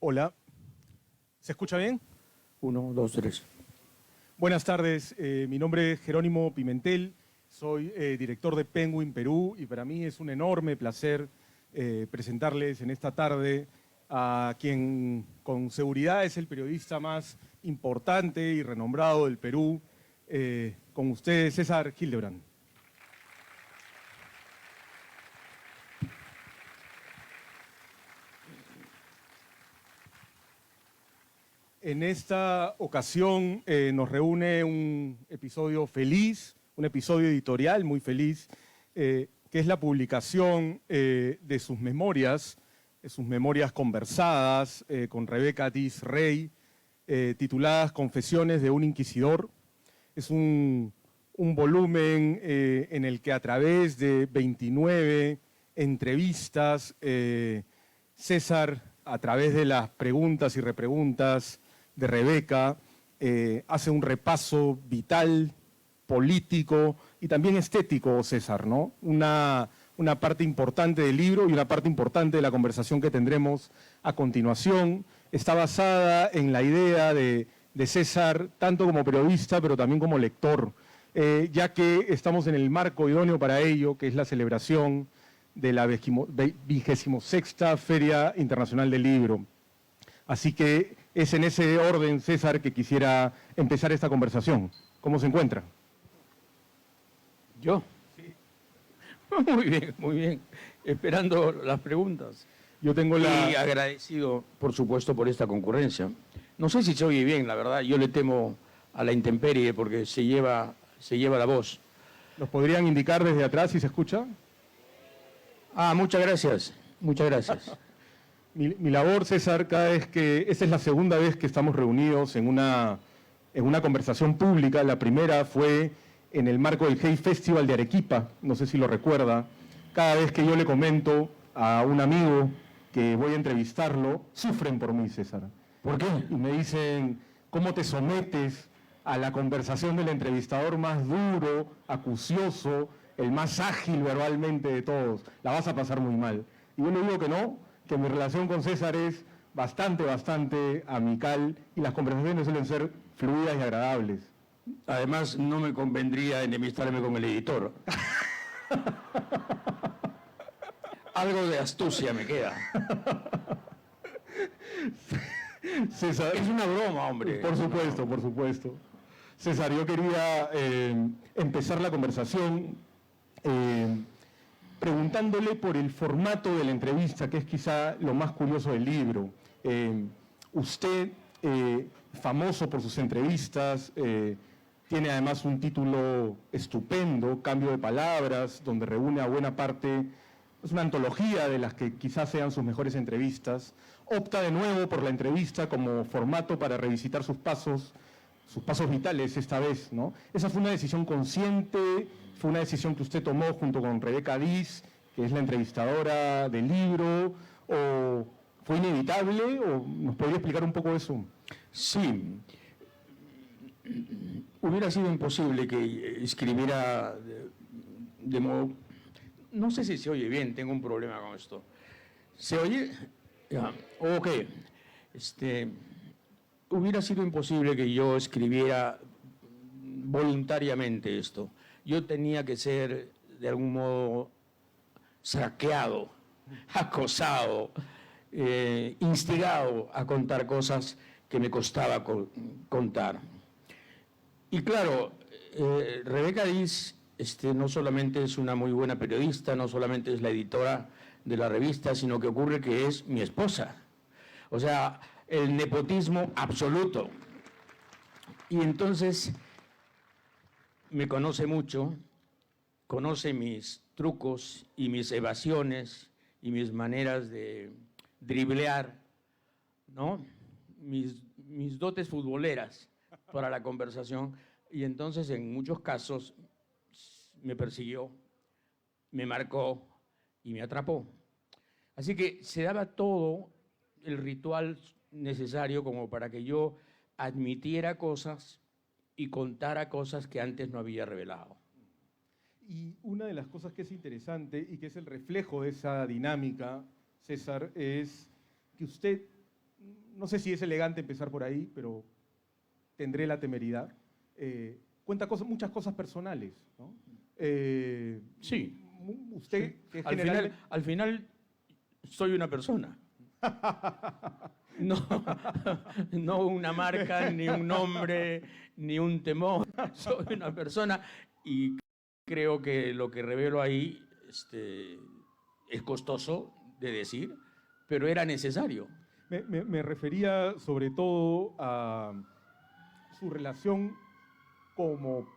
Hola, ¿se escucha bien? 1, 2, 3. Buenas tardes, mi nombre es Jerónimo Pimentel, soy director de Penguin Perú y para mí es un enorme placer presentarles en esta tarde a quien con seguridad es el periodista más importante y renombrado del Perú, con ustedes César Hildebrand. En esta ocasión nos reúne un episodio feliz, un episodio editorial muy feliz, que es la publicación de sus memorias conversadas con Rebeca Diz Rey, tituladas Confesiones de un Inquisidor. Es un volumen en el que a través de 29 entrevistas, César, a través de las preguntas y repreguntas de Rebeca, hace un repaso vital, político y también estético, César, ¿no? Una parte importante del libro y una parte importante de la conversación que tendremos a continuación está basada en la idea de César, tanto como periodista, pero también como lector, ya que estamos en el marco idóneo para ello, que es la celebración de la 26ª Feria Internacional del Libro. Así que es en ese orden, César, que quisiera empezar esta conversación. ¿Cómo se encuentra? ¿Yo? Sí. Muy bien. Esperando las preguntas. Yo tengo la... Y agradecido, por supuesto, por esta concurrencia. No sé si se oye bien, la verdad. Yo le temo a la intemperie porque se lleva la voz. ¿Nos podrían indicar desde atrás si se escucha? Muchas gracias. Muchas gracias. Mi labor, César, cada vez que... Esta es la segunda vez que estamos reunidos en una conversación pública. La primera fue en el marco del Hey Festival de Arequipa, no sé si lo recuerda. Cada vez que yo le comento a un amigo que voy a entrevistarlo, sufren por mí, César. ¿Por qué? Y me dicen, ¿cómo te sometes a la conversación del entrevistador más duro, acucioso, el más ágil verbalmente de todos? La vas a pasar muy mal. Y yo le digo que no, que mi relación con César es bastante amical y las conversaciones suelen ser fluidas y agradables. Además, no me convendría enemistarme con el editor. Algo de astucia me queda. César, es una broma, hombre. Por supuesto, por supuesto. César, yo quería empezar la conversación preguntándole por el formato de la entrevista, que es quizá lo más curioso del libro. Usted, famoso por sus entrevistas, tiene además un título estupendo, Cambio de Palabras, donde reúne a buena parte, es una antología de las que quizás sean sus mejores entrevistas. Opta de nuevo por la entrevista como formato para revisitar sus pasos vitales esta vez, ¿no? ¿Esa fue una decisión consciente? ¿Fue una decisión que usted tomó junto con Rebeca Diz, que es la entrevistadora del libro? ¿O fue inevitable? ¿O nos podría explicar un poco eso? Sí. Hubiera sido imposible que escribiera de modo... No sé si se oye bien, tengo un problema con esto. ¿Se oye? Ya. Ok. Hubiera sido imposible que yo escribiera voluntariamente esto. Yo tenía que ser, de algún modo, saqueado, acosado, instigado a contar cosas que me costaba contar. Y claro, Rebeca Diz no solamente es una muy buena periodista, no solamente es la editora de la revista, sino que ocurre que es mi esposa. O sea, el nepotismo absoluto. Y entonces me conoce mucho, conoce mis trucos y mis evasiones y mis maneras de driblear, ¿no? Mis dotes futboleras para la conversación. Y entonces en muchos casos me persiguió, me marcó y me atrapó. Así que se daba todo el ritual necesario como para que yo admitiera cosas y contara cosas que antes no había revelado. Y una de las cosas que es interesante y que es el reflejo de esa dinámica, César, es que usted no sé si es elegante empezar por ahí, pero tendré la temeridad. Cuenta muchas cosas personales, ¿no? Sí. Usted, Sí. que es Al final soy una persona. No, no una marca, ni un nombre, ni un temor. Soy una persona y creo que lo que revelo ahí es costoso de decir, pero era necesario. Me refería sobre todo a su relación como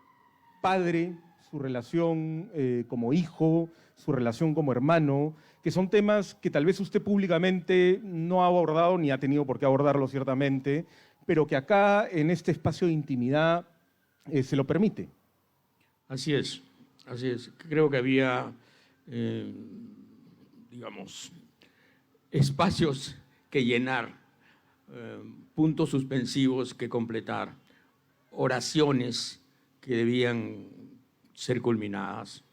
padre, su relación como hijo, su relación como hermano, que son temas que tal vez usted públicamente no ha abordado ni ha tenido por qué abordarlo ciertamente, pero que acá en este espacio de intimidad se lo permite. Así es, así es. Creo que había, digamos, espacios que llenar, puntos suspensivos que completar, oraciones que debían ser culminadas.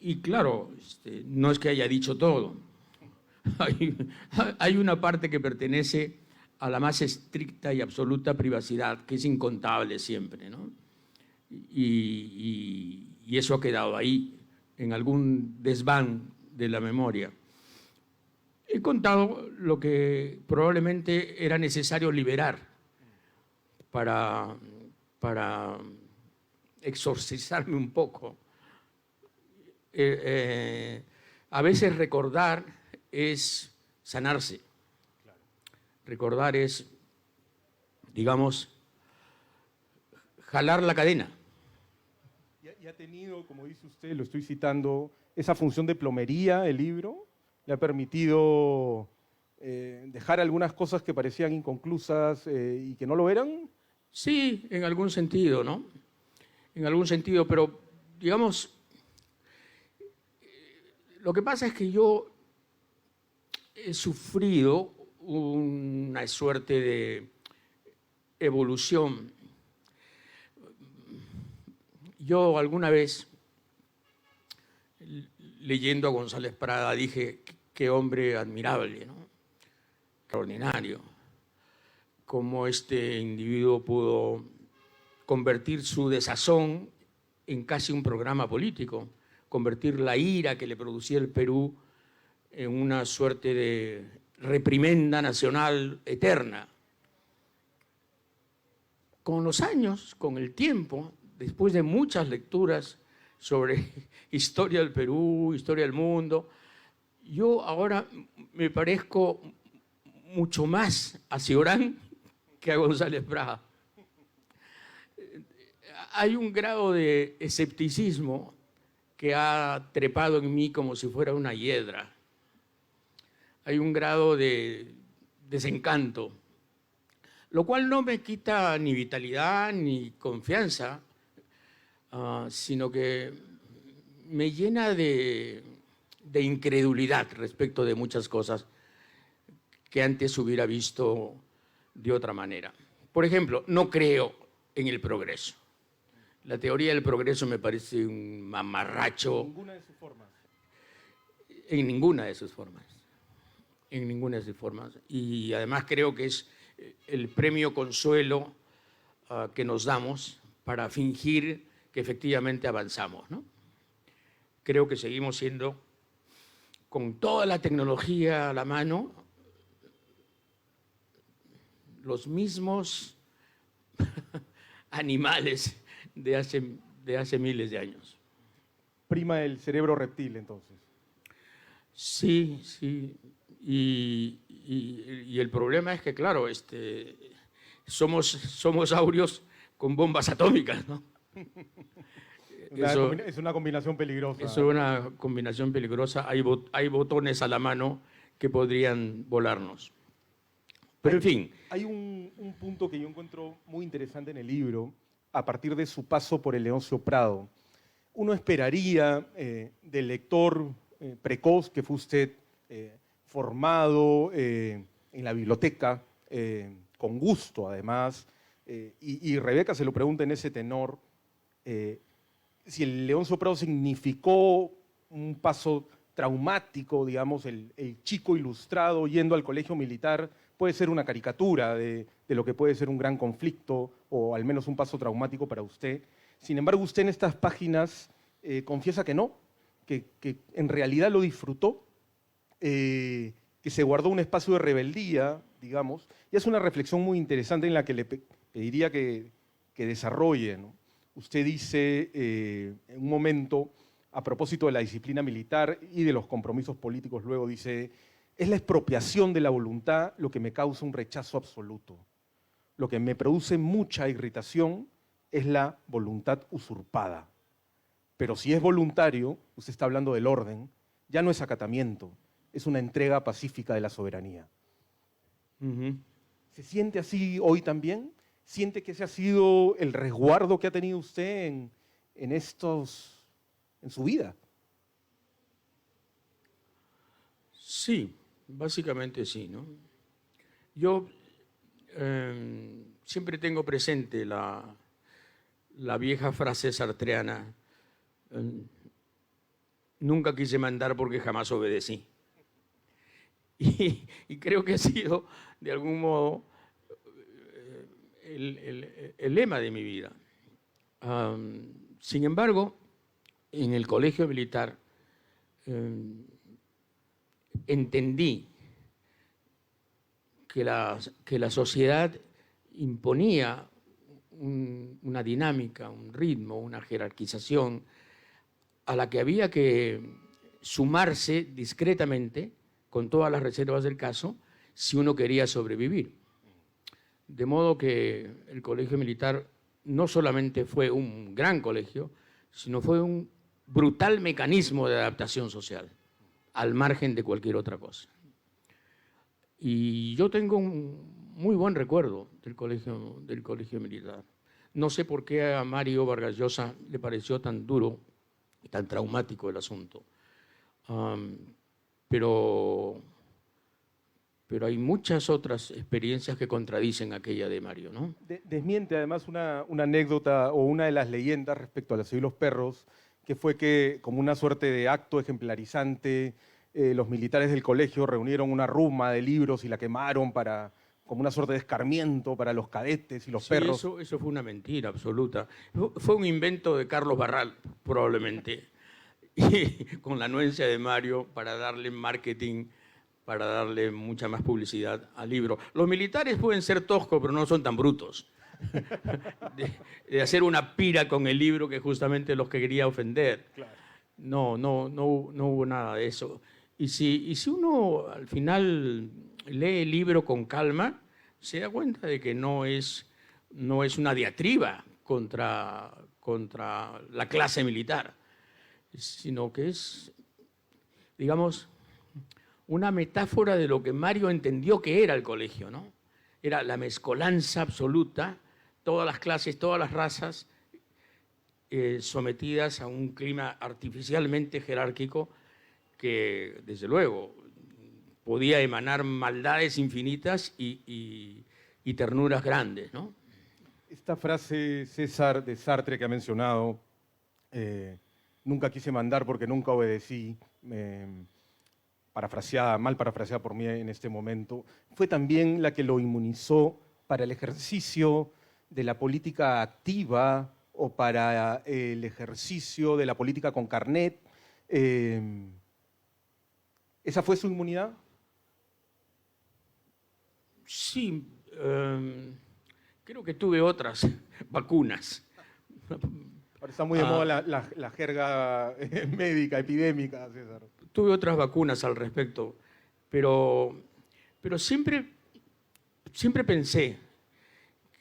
Y claro, no es que haya dicho todo. Hay una parte que pertenece a la más estricta y absoluta privacidad, que es incontable siempre, ¿no? Y eso ha quedado ahí, en algún desván de la memoria. He contado lo que probablemente era necesario liberar para exorcizarme un poco. A veces recordar es sanarse. Recordar es, digamos, jalar la cadena. ¿Y ha tenido, como dice usted, lo estoy citando, esa función de plomería el libro? ¿Le ha permitido dejar algunas cosas que parecían inconclusas y que no lo eran? Sí, en algún sentido, ¿no? En algún sentido, pero digamos, lo que pasa es que yo he sufrido una suerte de evolución. Yo alguna vez, leyendo a González Prada, dije, qué hombre admirable, ¿no? Extraordinario. Cómo este individuo pudo convertir su desazón en casi un programa político, convertir la ira que le producía el Perú en una suerte de reprimenda nacional eterna. Con los años, con el tiempo, después de muchas lecturas sobre historia del Perú, historia del mundo, yo ahora me parezco mucho más a Cioran que a González Prada. Hay un grado de escepticismo que ha trepado en mí como si fuera una hiedra. Hay un grado de desencanto, lo cual no me quita ni vitalidad ni confianza, sino que me llena de incredulidad respecto de muchas cosas que antes hubiera visto de otra manera. Por ejemplo, no creo en el progreso. La teoría del progreso me parece un mamarracho. En ninguna de sus formas. En ninguna de sus formas. En ninguna de sus formas. Y además creo que es el premio consuelo que nos damos para fingir que efectivamente avanzamos, ¿no? Creo que seguimos siendo, con toda la tecnología a la mano, los mismos animales de hace miles de años. Prima el cerebro reptil, entonces. Sí, sí. Y el problema es que, claro, somos saurios con bombas atómicas, ¿no? Es una combinación peligrosa. Es una combinación peligrosa. Hay botones a la mano que podrían volarnos. Pero en fin. Hay un punto que yo encuentro muy interesante en el libro, a partir de su paso por el Leoncio Prado. Uno esperaría del lector precoz que fue usted, formado en la biblioteca, con gusto además, y Rebeca se lo pregunta en ese tenor, si el Leoncio Prado significó un paso traumático, digamos, el chico ilustrado yendo al colegio militar puede ser una caricatura de lo que puede ser un gran conflicto o al menos un paso traumático para usted. Sin embargo, usted en estas páginas confiesa que no, que en realidad lo disfrutó, que se guardó un espacio de rebeldía, digamos, y es una reflexión muy interesante en la que le pediría que desarrolle, ¿no? Usted dice en un momento, a propósito de la disciplina militar y de los compromisos políticos, luego dice, es la expropiación de la voluntad lo que me causa un rechazo absoluto. Lo que me produce mucha irritación es la voluntad usurpada. Pero si es voluntario, usted está hablando del orden, ya no es acatamiento, es una entrega pacífica de la soberanía. ¿Se siente así hoy también? ¿Siente que ese ha sido el resguardo que ha tenido usted en su vida? Sí, básicamente sí, ¿no? Yo siempre tengo presente la vieja frase sartreana, nunca quise mandar porque jamás obedecí. Y creo que ha sido, de algún modo, el lema de mi vida. Sin embargo, en el colegio militar entendí que la sociedad imponía una dinámica, un ritmo, una jerarquización a la que había que sumarse discretamente, con todas las reservas del caso, si uno quería sobrevivir. De modo que el colegio militar no solamente fue un gran colegio, sino fue un brutal mecanismo de adaptación social, al margen de cualquier otra cosa. Y yo tengo un muy buen recuerdo del colegio militar. No sé por qué a Mario Vargas Llosa le pareció tan duro y tan traumático el asunto. Pero hay muchas otras experiencias que contradicen aquella de Mario, ¿no? Desmiente además una anécdota o una de las leyendas respecto a la Ciudad de los Perros, que fue que como una suerte de acto ejemplarizante, los militares del colegio reunieron una ruma de libros y la quemaron como una suerte de escarmiento para los cadetes y los perros. Eso fue una mentira absoluta. Fue un invento de Carlos Barral, probablemente, y con la anuencia de Mario para darle marketing, para darle mucha más publicidad al libro. Los militares pueden ser toscos, pero no son tan brutos. De hacer una pira con el libro que justamente los que quería ofender. Claro. No hubo nada de eso. Y si uno al final lee el libro con calma, se da cuenta de que no es una diatriba contra la clase militar, sino que es, digamos, una metáfora de lo que Mario entendió que era el colegio, ¿no? Era la mezcolanza absoluta, todas las clases, todas las razas, sometidas a un clima artificialmente jerárquico que, desde luego, podía emanar maldades infinitas y ternuras grandes, ¿no? Esta frase, César, de Sartre que ha mencionado, nunca quise mandar porque nunca obedecí, mal parafraseada por mí en este momento, fue también la que lo inmunizó para el ejercicio de la política activa o para el ejercicio de la política con carnet. ¿Esa fue su inmunidad? Sí, creo que tuve otras vacunas. Ahora está muy de moda la jerga médica, epidémica, César. Tuve otras vacunas al respecto, pero siempre pensé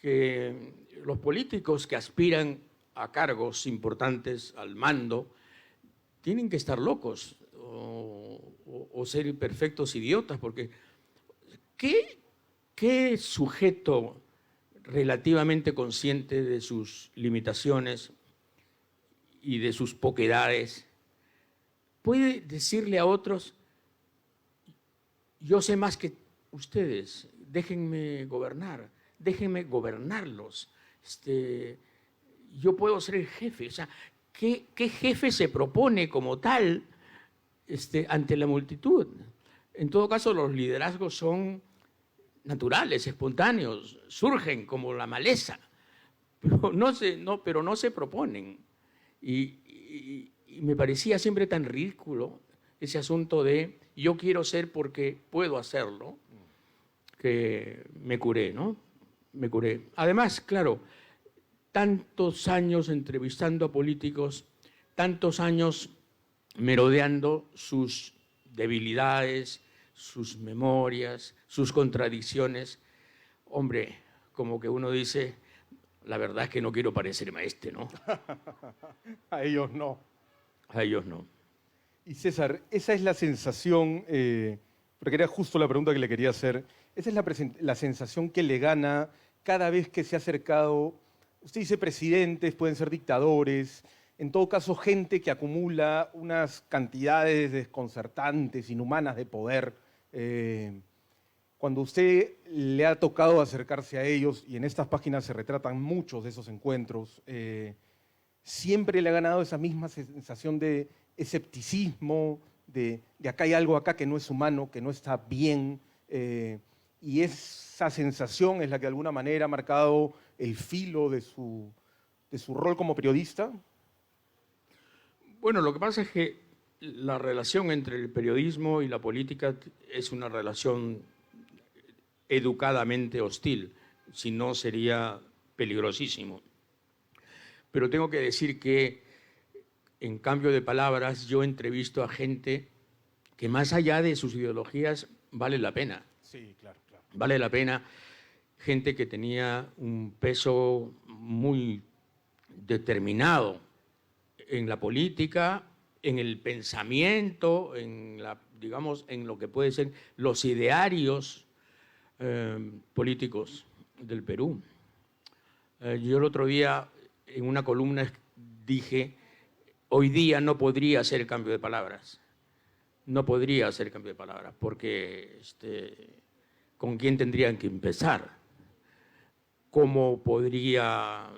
que los políticos que aspiran a cargos importantes, al mando, tienen que estar locos o ser perfectos idiotas, porque ¿qué sujeto relativamente consciente de sus limitaciones y de sus poquedades puede decirle a otros, yo sé más que ustedes, déjenme gobernar, déjenme gobernarlos, yo puedo ser el jefe? O sea, ¿qué jefe se propone como tal ante la multitud. En todo caso, los liderazgos son naturales, espontáneos, surgen como la maleza, pero no se proponen. Y me parecía siempre tan ridículo ese asunto de yo quiero ser porque puedo hacerlo, que me curé, ¿no? Me curé. Además, claro, tantos años entrevistando a políticos, tantos años merodeando sus debilidades, sus memorias, sus contradicciones. Hombre, como que uno dice, la verdad es que no quiero parecerme a este, ¿no? A ellos no. A ellos no. Y César, esa es la sensación, porque era justo la pregunta que le quería hacer, esa es la sensación que le gana cada vez que se ha acercado, usted dice presidentes, pueden ser dictadores, en todo caso gente que acumula unas cantidades desconcertantes, inhumanas de poder. Cuando usted le ha tocado acercarse a ellos, y en estas páginas se retratan muchos de esos encuentros, siempre le ha ganado esa misma sensación de escepticismo, de acá hay algo acá que no es humano, que no está bien, y esa sensación es la que de alguna manera ha marcado el filo de su rol como periodista. Bueno, lo que pasa es que la relación entre el periodismo y la política es una relación educadamente hostil, si no sería peligrosísimo. Pero tengo que decir que, en cambio de palabras, yo entrevisto a gente que más allá de sus ideologías vale la pena. Sí, claro, claro. Vale la pena, gente que tenía un peso muy determinado en la política, en el pensamiento, digamos, en lo que pueden ser los idearios políticos del Perú. Yo el otro día, en una columna, dije, hoy día no podría hacer cambio de palabras. No podría hacer cambio de palabras, porque ¿con quién tendrían que empezar? ¿Cómo podría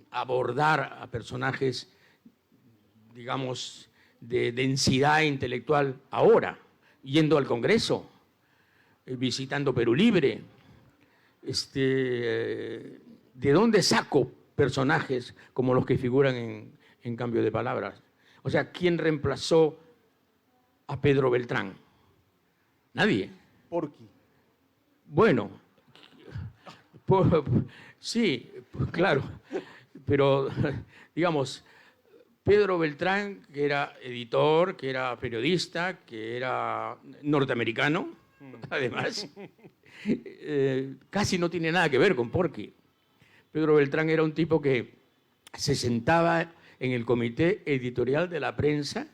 abordar a personajes, digamos, de densidad intelectual ahora, yendo al Congreso, visitando Perú Libre? ¿De dónde saco personajes como los que figuran en cambio de palabras? O sea, ¿quién reemplazó a Pedro Beltrán? Nadie. Porqui. Bueno, sí, claro, pero digamos, Pedro Beltrán, que era editor, que era periodista, que era norteamericano, además, casi no tiene nada que ver con Porqui. Pedro Beltrán era un tipo que se sentaba en el comité editorial de la prensa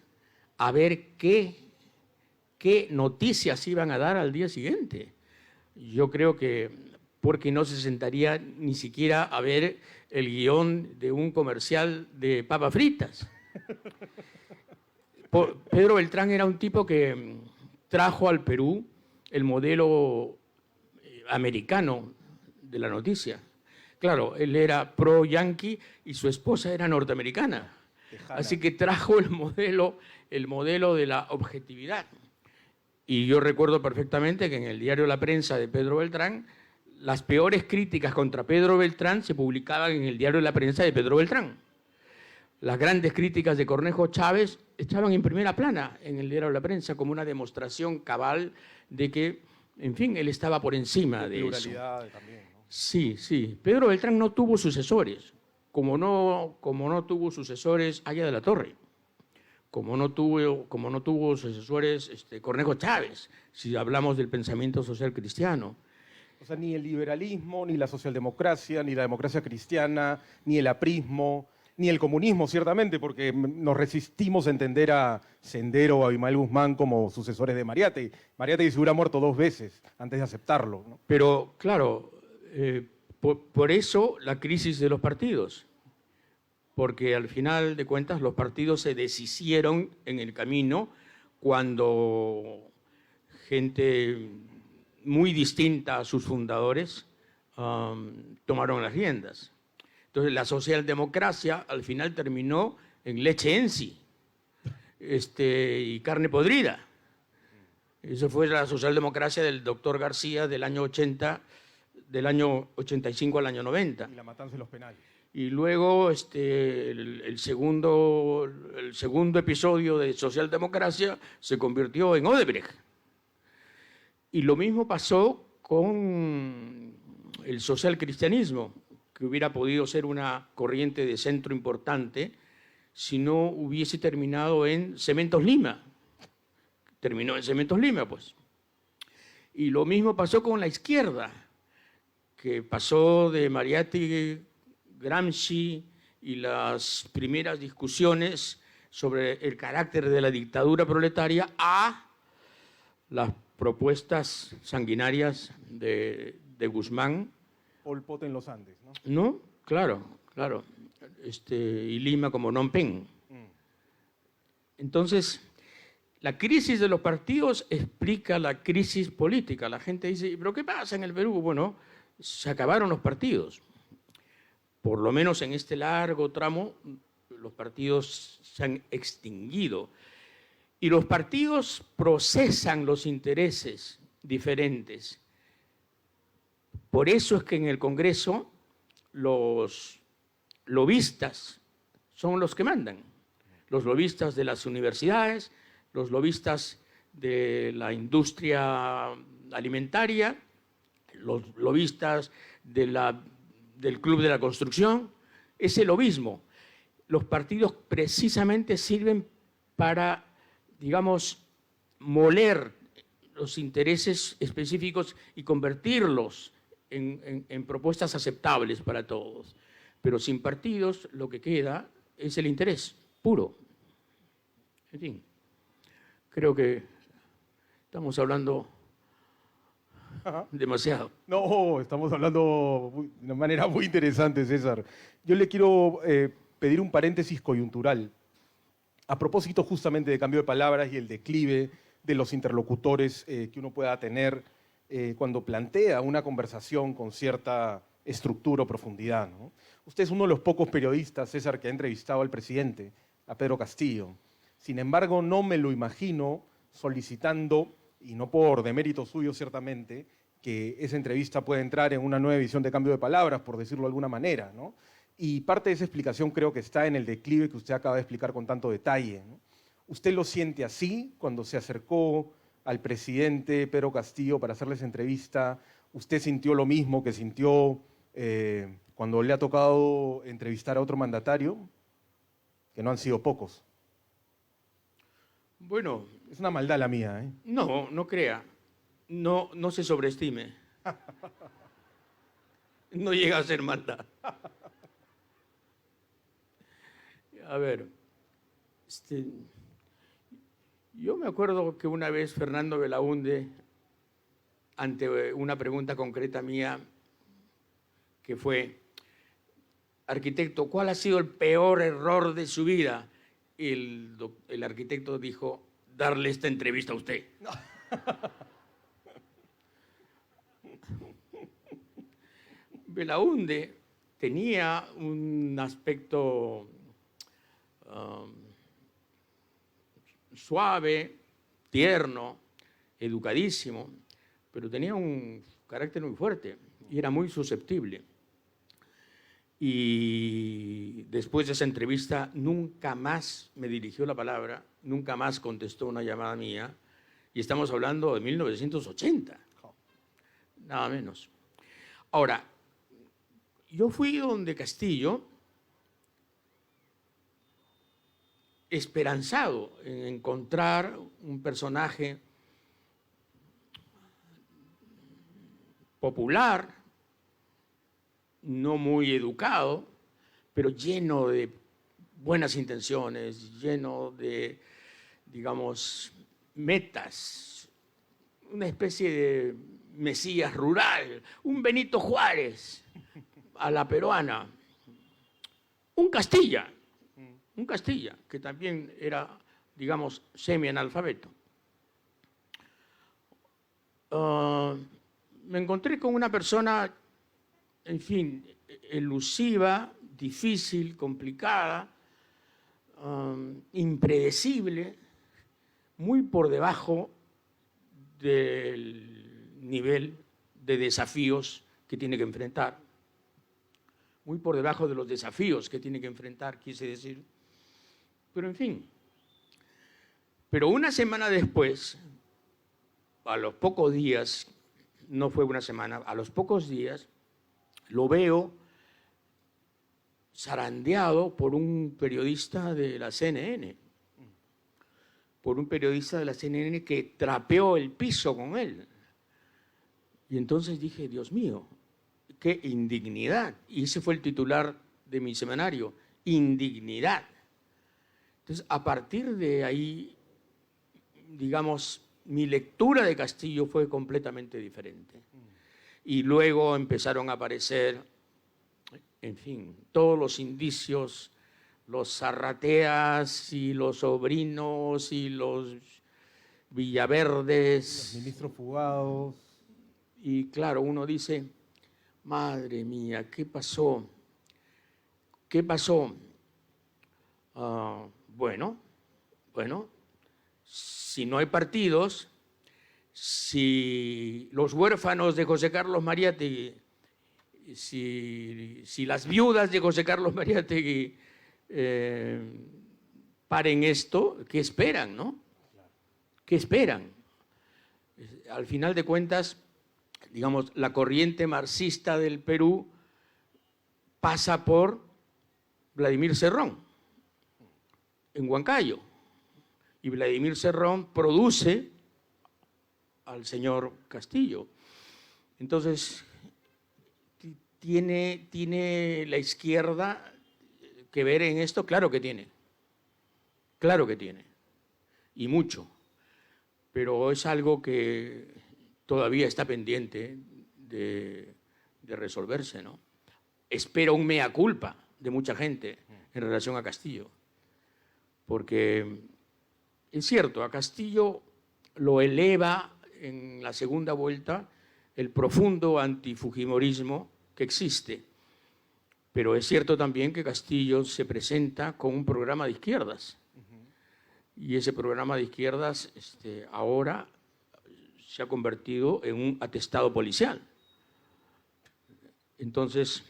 a ver qué noticias iban a dar al día siguiente. Yo creo que Porqui no se sentaría ni siquiera a ver el guión de un comercial de papas fritas. Pedro Beltrán era un tipo que trajo al Perú el modelo americano de la noticia. Claro, él era pro-yanqui y su esposa era norteamericana. Tejana. Así que trajo el modelo de la objetividad. Y yo recuerdo perfectamente que en el diario La Prensa de Pedro Beltrán, las peores críticas contra Pedro Beltrán se publicaban en el diario La Prensa de Pedro Beltrán. Las grandes críticas de Cornejo Chávez estaban en primera plana en el diario La Prensa como una demostración cabal de que, en fin, él estaba por encima de eso. También, ¿no? Sí, sí. Pedro Beltrán no tuvo sucesores, como no tuvo sucesores Haya de la Torre, como no tuvo sucesores Cornejo Chávez, si hablamos del pensamiento social cristiano. O sea, ni el liberalismo, ni la socialdemocracia, ni la democracia cristiana, ni el aprismo, ni el comunismo, ciertamente, porque nos resistimos a entender a Sendero o a Abimael Guzmán como sucesores de Mariátegui. Mariátegui se hubiera muerto 2 veces antes de aceptarlo, ¿no? Pero, claro, por eso la crisis de los partidos, porque al final de cuentas los partidos se deshicieron en el camino cuando gente muy distinta a sus fundadores tomaron las riendas. Entonces la socialdemocracia al final terminó en leche ensi. y carne podrida. Eso fue la socialdemocracia del doctor García del año 85 al año 90. Y la matanza en los penales. Y luego el segundo episodio de socialdemocracia se convirtió en Odebrecht. Y lo mismo pasó con el socialcristianismo, que hubiera podido ser una corriente de centro importante si no hubiese terminado en Cementos Lima. Terminó en Cementos Lima, pues. Y lo mismo pasó con la izquierda, que pasó de Mariátegui, Gramsci y las primeras discusiones sobre el carácter de la dictadura proletaria a las propuestas sanguinarias de Guzmán. Pol Pot en los Andes, ¿no? ¿No? Claro. Y Lima como Phnom Penh. Entonces, la crisis de los partidos explica la crisis política. La gente dice, ¿pero qué pasa en el Perú? Bueno, se acabaron los partidos. Por lo menos en este largo tramo, los partidos se han extinguido. Y los partidos procesan los intereses diferentes. Por eso es que en el Congreso los lobistas son los que mandan. Los lobistas de las universidades, los lobistas de la industria alimentaria, los lobistas del Club de la Construcción, ese lobismo. Los partidos precisamente sirven para, digamos, moler los intereses específicos y convertirlos en propuestas aceptables para todos. Pero sin partidos lo que queda es el interés puro. En fin, creo que estamos hablando demasiado. No, estamos hablando de una manera muy interesante, César. Yo le quiero pedir un paréntesis coyuntural. A propósito justamente de cambio de palabras y el declive de los interlocutores que uno pueda tener cuando plantea una conversación con cierta estructura o profundidad, ¿no? Usted es uno de los pocos periodistas, César, que ha entrevistado al presidente, a Pedro Castillo. Sin embargo, no me lo imagino solicitando, y no por demérito suyo ciertamente, que esa entrevista pueda entrar en una nueva edición de Cambio de Palabras, por decirlo de alguna manera, ¿no? Y parte de esa explicación creo que está en el declive que usted acaba de explicar con tanto detalle, ¿no? ¿Usted lo siente así cuando se acercó al presidente Pedro Castillo para hacerle esa entrevista? ¿Usted sintió lo mismo que sintió cuando le ha tocado entrevistar a otro mandatario? Que no han sido pocos. Bueno, es una maldad la mía, ¿eh? No crea. No se sobreestime. No llega a ser maldad. A ver, yo me acuerdo que una vez Fernando Belaúnde, ante una pregunta concreta mía, que fue, arquitecto, ¿cuál ha sido el peor error de su vida? Y el arquitecto dijo, darle esta entrevista a usted. No. Belaúnde tenía un aspecto suave, tierno, educadísimo, pero tenía un carácter muy fuerte y era muy susceptible. Y después de esa entrevista nunca más me dirigió la palabra, nunca más contestó una llamada mía, y estamos hablando de 1980, nada menos. Ahora, yo fui donde Castillo esperanzado en encontrar un personaje popular, no muy educado, pero lleno de buenas intenciones, lleno de, digamos, metas, una especie de Mesías rural, un Benito Juárez a la peruana, un Castilla, que también era, digamos, semi-analfabeto. Me encontré con una persona, en fin, elusiva, difícil, complicada, impredecible, muy por debajo del nivel de desafíos que tiene que enfrentar. Muy por debajo de los desafíos que tiene que enfrentar, quise decir. Pero en fin. Pero una semana después, a los pocos días, no fue una semana, a los pocos días, lo veo zarandeado por un periodista de la CNN. Por un periodista de la CNN que trapeó el piso con él. Y entonces dije, Dios mío, qué indignidad. Y ese fue el titular de mi semanario, indignidad. Entonces, a partir de ahí, digamos, mi lectura de Castillo fue completamente diferente. Y luego empezaron a aparecer, en fin, todos los indicios, los Zarrateas y los Sobrinos y los Villaverdes. Los ministros fugados. Y claro, uno dice, madre mía, ¿qué pasó? ¿Qué pasó? Bueno, si no hay partidos, si los huérfanos de José Carlos Mariátegui, si las viudas de José Carlos Mariátegui paren esto, ¿qué esperan, no? ¿Qué esperan? Al final de cuentas, digamos, la corriente marxista del Perú pasa por Vladimir Cerrón, en Huancayo. Y Vladimir Cerrón produce al señor Castillo. Entonces, ¿tiene la izquierda que ver en esto? Claro que tiene. Claro que tiene. Y mucho. Pero es algo que todavía está pendiente de resolverse, ¿no? Espero un mea culpa de mucha gente en relación a Castillo. Porque es cierto, a Castillo lo eleva en la segunda vuelta el profundo antifujimorismo que existe. Pero es cierto también que Castillo se presenta con un programa de izquierdas. Y ese programa de izquierdas ahora se ha convertido en un atestado policial. Entonces,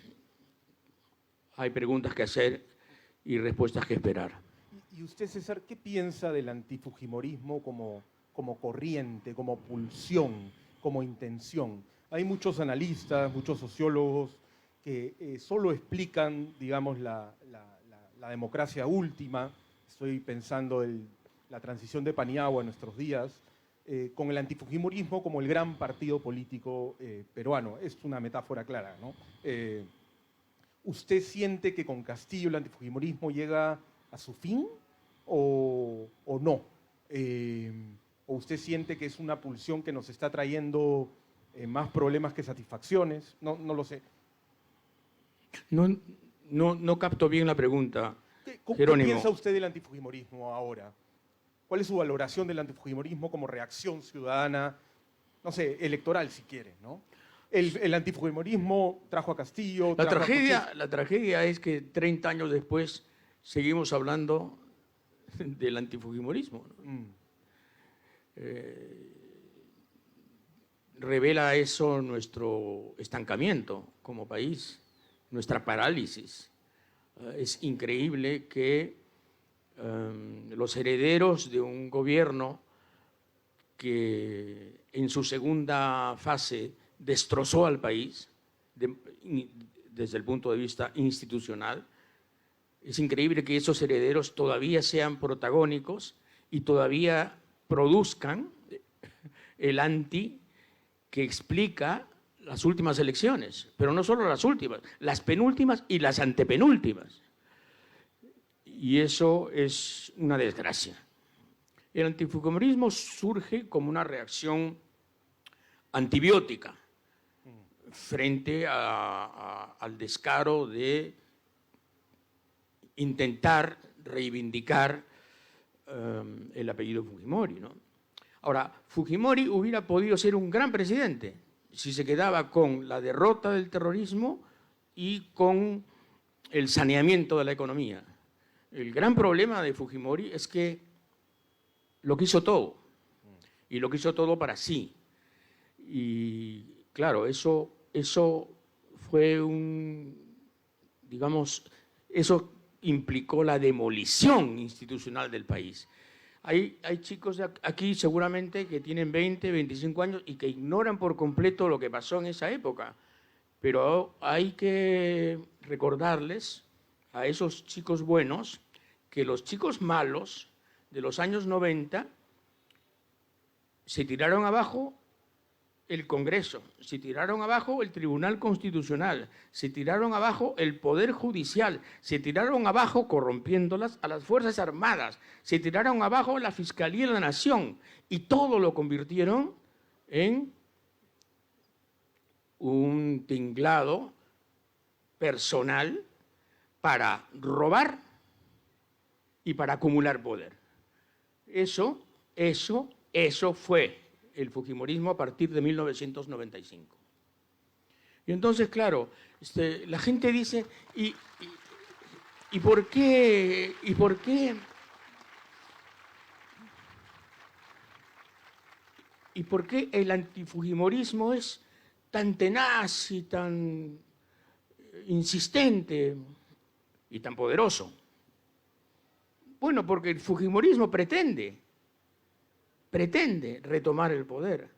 hay preguntas que hacer y respuestas que esperar. ¿Y usted, César, qué piensa del antifujimorismo como corriente, como pulsión, como intención? Hay muchos analistas, muchos sociólogos que solo explican, digamos, la democracia última. Estoy pensando en la transición de Paniagua en nuestros días, con el antifujimorismo como el gran partido político peruano. Es una metáfora clara, ¿no? ¿Usted siente que con Castillo el antifujimorismo llega a su fin o no? ¿O usted siente que es una pulsión que nos está trayendo más problemas que satisfacciones? No lo sé. No capto bien la pregunta, ¿Qué Jerónimo. piensa usted del antifujimorismo ahora? ¿Cuál es su valoración del antifujimorismo como reacción ciudadana, no sé, electoral si quiere, ¿no? El antifujimorismo trajo a Castillo. La tragedia es que 30 años después seguimos hablando del antifujimorismo, ¿no? Revela eso nuestro estancamiento como país, nuestra parálisis. Es increíble que los herederos de un gobierno que en su segunda fase destrozó al país desde el punto de vista institucional, es increíble que esos herederos todavía sean protagónicos y todavía produzcan el anti que explica las últimas elecciones, pero no solo las últimas, las penúltimas y las antepenúltimas. Y eso es una desgracia. El antifujimorismo surge como una reacción antibiótica frente al descaro de intentar reivindicar el apellido Fujimori, ¿no? Ahora, Fujimori hubiera podido ser un gran presidente si se quedaba con la derrota del terrorismo y con el saneamiento de la economía. El gran problema de Fujimori es que lo quiso todo, y lo quiso todo para sí. Y claro, eso fue digamos, eso implicó la demolición institucional del país. Hay chicos aquí seguramente que tienen 20, 25 años y que ignoran por completo lo que pasó en esa época, pero hay que recordarles a esos chicos buenos que los chicos malos de los años 90 se tiraron abajo el Congreso, se tiraron abajo el Tribunal Constitucional, se tiraron abajo el Poder Judicial, se tiraron abajo, corrompiéndolas, a las Fuerzas Armadas, se tiraron abajo la Fiscalía de la Nación, y todo lo convirtieron en un tinglado personal para robar y para acumular poder. Eso fue el fujimorismo a partir de 1995. Y entonces, claro, la gente dice, ¿y por qué? ¿Y por qué? ¿Y por qué el antifujimorismo es tan tenaz y tan insistente y tan poderoso? Bueno, porque el fujimorismo pretende retomar el poder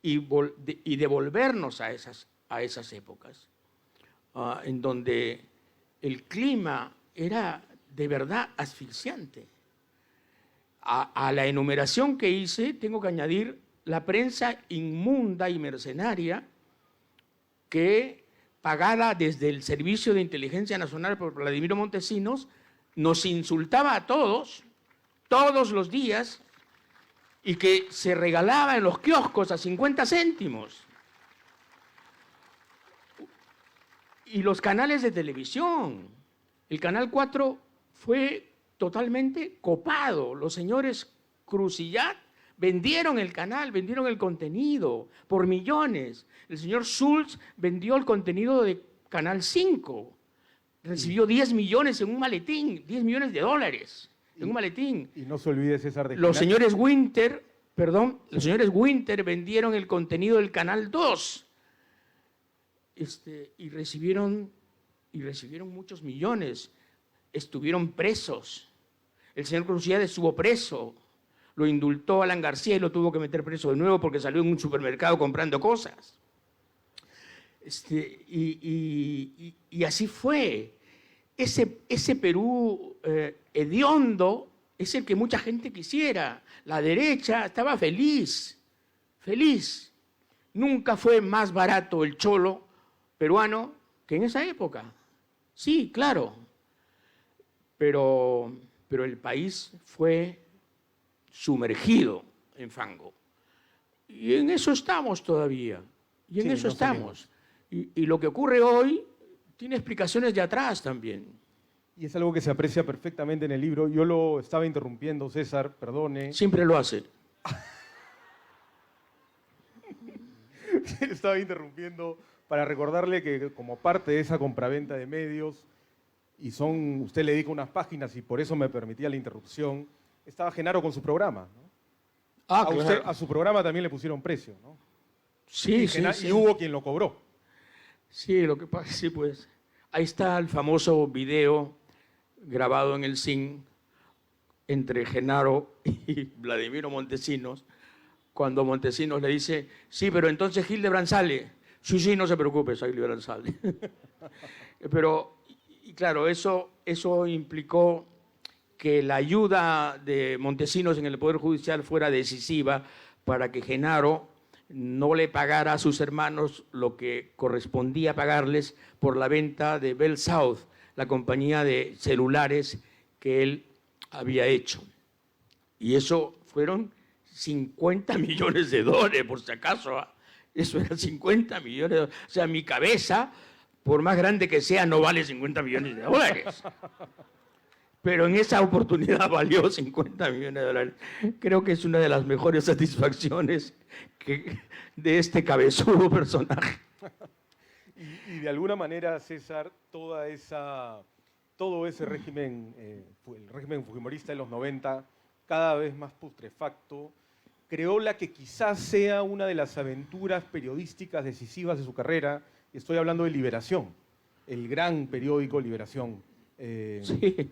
y devolvernos a esas épocas, en donde el clima era de verdad asfixiante. A la enumeración que hice tengo que añadir la prensa inmunda y mercenaria que, pagada desde el Servicio de Inteligencia Nacional por Vladimiro Montesinos, nos insultaba a todos los días, y que se regalaba en los kioscos a 50 céntimos. Y los canales de televisión. El Canal 4 fue totalmente copado. Los señores Cruzillat vendieron el canal, vendieron el contenido por millones. El señor Schultz vendió el contenido de Canal 5. Recibió 10 millones en un maletín, 10 millones de dólares. En un maletín. Y no se olvide, César, de los señores Winter vendieron el contenido del Canal 2 y recibieron muchos millones. Estuvieron presos. El señor Cruzillat estuvo preso. Lo indultó Alan García y lo tuvo que meter preso de nuevo porque salió en un supermercado comprando cosas. Y así fue. Ese Perú hediondo es el que mucha gente quisiera. La derecha estaba feliz. Nunca fue más barato el cholo peruano que en esa época. Sí, claro. Pero el país fue sumergido en fango. Y en eso estamos todavía. Y en eso estamos. Y lo que ocurre hoy tiene explicaciones de atrás también. Y es algo que se aprecia perfectamente en el libro. Yo lo estaba interrumpiendo, César, perdone. Siempre lo hace. Estaba interrumpiendo para recordarle que como parte de esa compraventa de medios, usted le dedica unas páginas y por eso me permitía la interrupción, estaba Genaro con su programa, ¿no? Claro. A su programa también le pusieron precio, ¿no? Sí, y hubo quien lo cobró. Sí, lo que pasa, sí, pues. Ahí está el famoso video grabado en el CIN entre Genaro y Vladimiro Montesinos, cuando Montesinos le dice, sí, pero entonces Hildebrand sale. Sí, no se preocupe, Hildebrand sale. Pero, y claro, eso implicó que la ayuda de Montesinos en el Poder Judicial fuera decisiva para que Genaro no le pagara a sus hermanos lo que correspondía pagarles por la venta de Bell South, la compañía de celulares que él había hecho. Y eso fueron 50 millones de dólares, por si acaso. Eso eran 50 millones de dólares. O sea, mi cabeza, por más grande que sea, no vale 50 millones de dólares. Pero en esa oportunidad valió 50 millones de dólares. Creo que es una de las mejores satisfacciones de este cabezudo personaje. Y de alguna manera, César, toda esa todo ese régimen, el régimen fujimorista de los 90, cada vez más putrefacto, creó la que quizás sea una de las aventuras periodísticas decisivas de su carrera. Estoy hablando de Liberación, el gran periódico Liberación. Sí,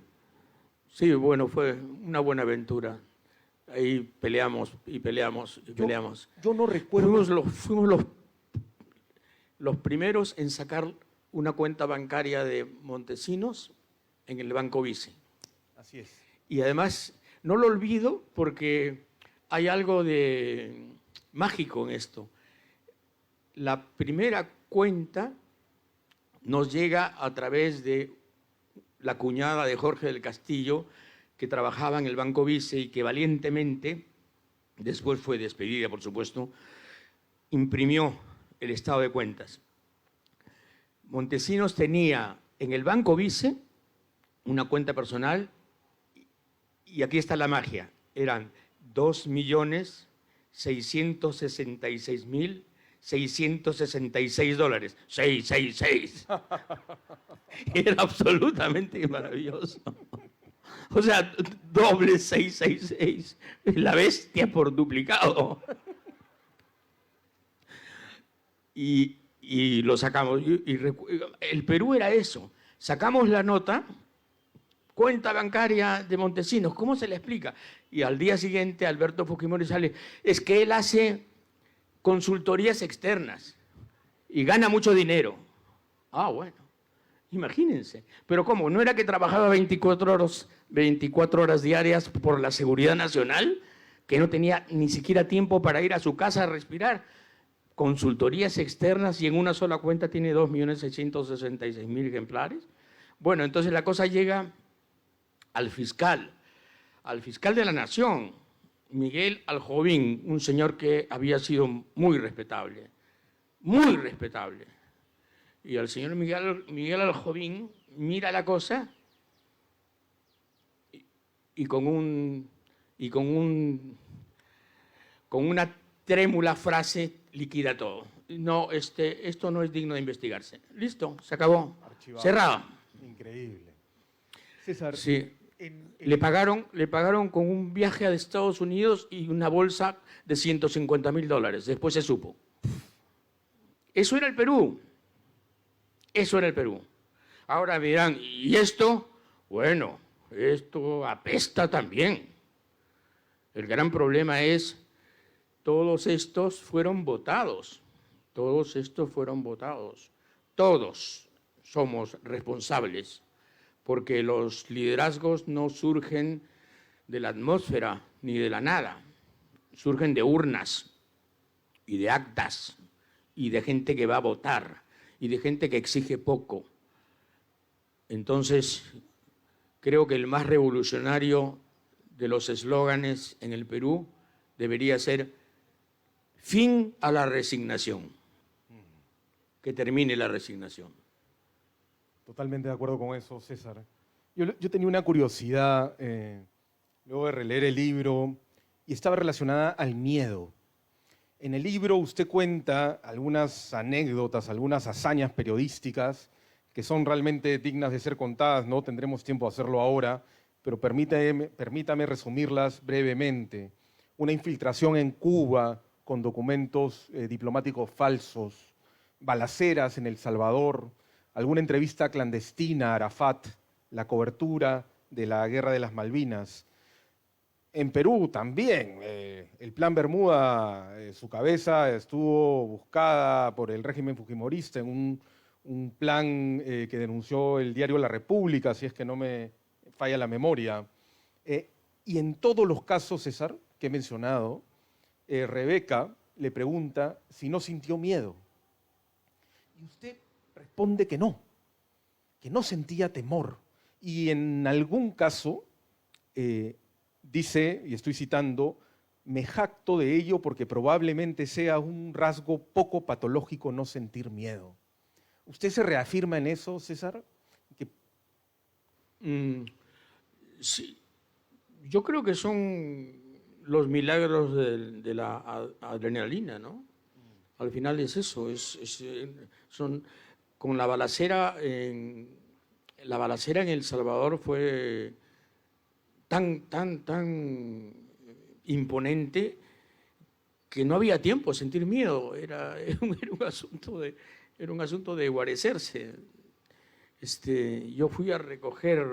sí, bueno, fue una buena aventura. Ahí peleamos y peleamos y peleamos. Yo no recuerdo... Fuimos los primeros en sacar una cuenta bancaria de Montesinos en el Banco Vice. Así es. Y además, no lo olvido porque hay algo de mágico en esto. La primera cuenta nos llega a través de la cuñada de Jorge del Castillo, que trabajaba en el Banco Vice y que valientemente, después fue despedida, por supuesto, imprimió el estado de cuentas. Montesinos tenía en el Banco Vice una cuenta personal y aquí está la magia. Eran 2.666.666 dólares. 666. Era absolutamente maravilloso. O sea, doble 666. La bestia por duplicado. Y lo sacamos. El Perú era eso. Sacamos la nota, cuenta bancaria de Montesinos. ¿Cómo se le explica? Y al día siguiente Alberto Fujimori sale, es que él hace consultorías externas y gana mucho dinero. Ah, bueno, imagínense. Pero ¿cómo? ¿No era que trabajaba 24 horas diarias por la seguridad nacional? Que no tenía ni siquiera tiempo para ir a su casa a respirar. Consultorías externas y en una sola cuenta tiene 2.666.000 ejemplares. Bueno, entonces la cosa llega al fiscal de la Nación, Miguel Aljovín, un señor que había sido muy respetable. Y al señor Miguel Aljovín mira la cosa y con una trémula frase liquida todo. No, esto no es digno de investigarse. Listo, se acabó. Archivado. Cerrado. Increíble. César, Sí. Le pagaron con un viaje a Estados Unidos y una bolsa de $150.000. Después se supo. Eso era el Perú. Ahora dirán, ¿y esto? Bueno, esto apesta también. El gran problema es, todos estos fueron votados. Todos somos responsables. Porque los liderazgos no surgen de la atmósfera ni de la nada, surgen de urnas y de actas y de gente que va a votar y de gente que exige poco. Entonces, creo que el más revolucionario de los eslóganes en el Perú debería ser fin a la resignación, que termine la resignación. Totalmente de acuerdo con eso, César. Yo tenía una curiosidad luego de releer el libro y estaba relacionada al miedo. En el libro usted cuenta algunas anécdotas, algunas hazañas periodísticas que son realmente dignas de ser contadas, no tendremos tiempo de hacerlo ahora, pero permítame resumirlas brevemente. Una infiltración en Cuba con documentos diplomáticos falsos, balaceras en El Salvador, alguna entrevista clandestina a Arafat, la cobertura de la Guerra de las Malvinas. En Perú también, el Plan Bermuda, su cabeza estuvo buscada por el régimen fujimorista en un plan que denunció el diario La República, si es que no me falla la memoria. Y en todos los casos, César, que he mencionado, Rebeca le pregunta si no sintió miedo. Y usted responde que no sentía temor. Y en algún caso dice, y estoy citando, me jacto de ello porque probablemente sea un rasgo poco patológico no sentir miedo. ¿Usted se reafirma en eso, César? Sí. Yo creo que son los milagros de la adrenalina, ¿no? Al final es eso, son con la balacera en la balacera en El Salvador fue tan imponente que no había tiempo a sentir miedo. Era un asunto de guarecerse. Yo fui a recoger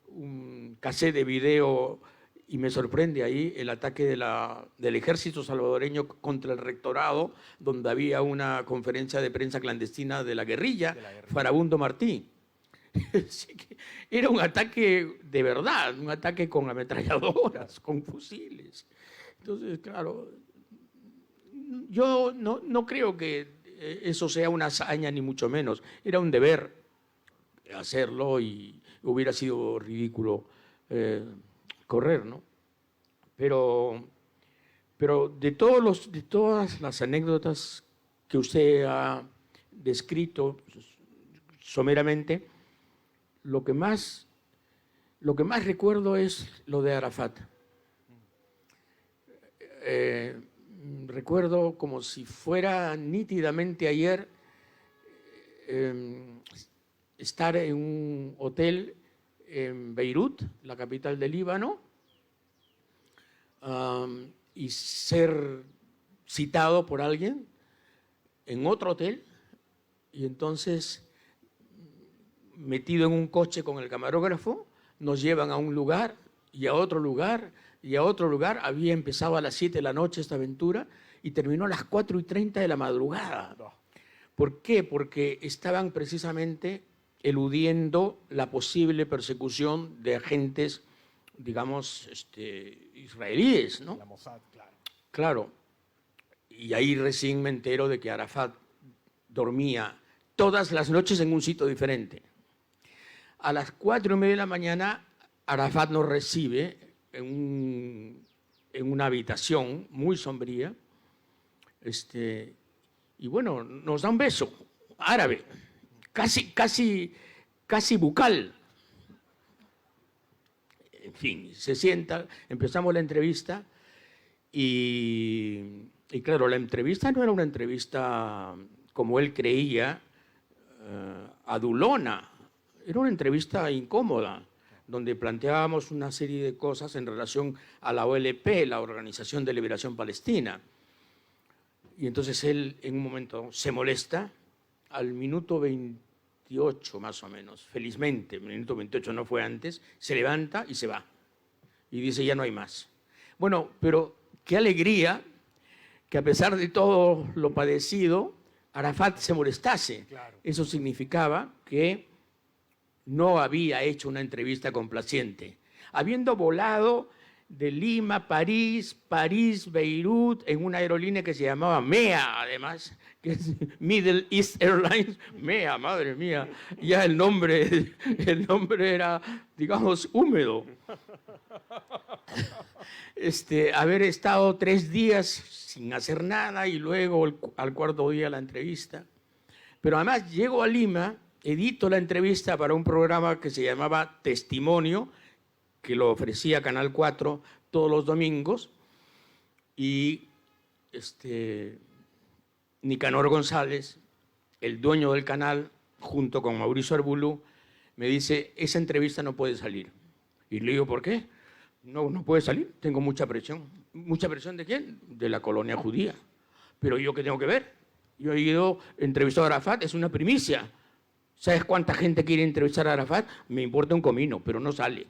un cassette de video y me sorprende ahí el ataque del ejército salvadoreño contra el rectorado, donde había una conferencia de prensa clandestina de la guerrilla. Farabundo Martí. Era un ataque de verdad, un ataque con ametralladoras, con fusiles. Entonces, claro, yo no creo que eso sea una hazaña, ni mucho menos. Era un deber hacerlo y hubiera sido ridículo correr, ¿no? Pero de todas las anécdotas que usted ha descrito someramente, lo que más recuerdo es lo de Arafat. Recuerdo como si fuera nítidamente ayer estar en un hotel en Beirut, la capital del Líbano, y ser citado por alguien en otro hotel, y entonces, metido en un coche con el camarógrafo, nos llevan a un lugar y a otro lugar y a otro lugar. Había empezado a las 7 de la noche esta aventura y terminó a las 4:30 de la madrugada. ¿Por qué? Porque estaban precisamente eludiendo la posible persecución de agentes, digamos, israelíes, ¿no? La Mossad, claro. Claro. Y ahí recién me entero de que Arafat dormía todas las noches en un sitio diferente. A las 4:30 de la mañana, Arafat nos recibe en una habitación muy sombría, y bueno, nos da un beso árabe, casi bucal. En fin, se sienta, empezamos la entrevista y claro, la entrevista no era una entrevista como él creía, adulona. Era una entrevista incómoda, donde planteábamos una serie de cosas en relación a la OLP, la Organización de Liberación Palestina. Y entonces él, en un momento, se molesta, al minuto 28 más o menos, felizmente, el minuto 28 no fue antes, se levanta y se va. Y dice, ya no hay más. Bueno, pero qué alegría que a pesar de todo lo padecido, Arafat se molestase. Claro. Eso significaba que no había hecho una entrevista complaciente. Habiendo volado de Lima, París, Beirut, en una aerolínea que se llamaba MEA, además, que es Middle East Airlines, MEA, madre mía, ya el nombre era, digamos, húmedo. Haber estado 3 días sin hacer nada y luego al cuarto día la entrevista. Pero además llego a Lima, edito la entrevista para un programa que se llamaba Testimonio, que lo ofrecía Canal 4 todos los domingos, y Nicanor González, el dueño del canal, junto con Mauricio Arbulú, me dice, esa entrevista no puede salir. Y le digo, ¿por qué? No puede salir, tengo mucha presión. ¿Mucha presión de quién? De la colonia judía. Pero ¿yo qué tengo que ver? Yo he ido, entrevistado a Arafat, es una primicia. ¿Sabes cuánta gente quiere entrevistar a Arafat? Me importa un comino, pero no sale.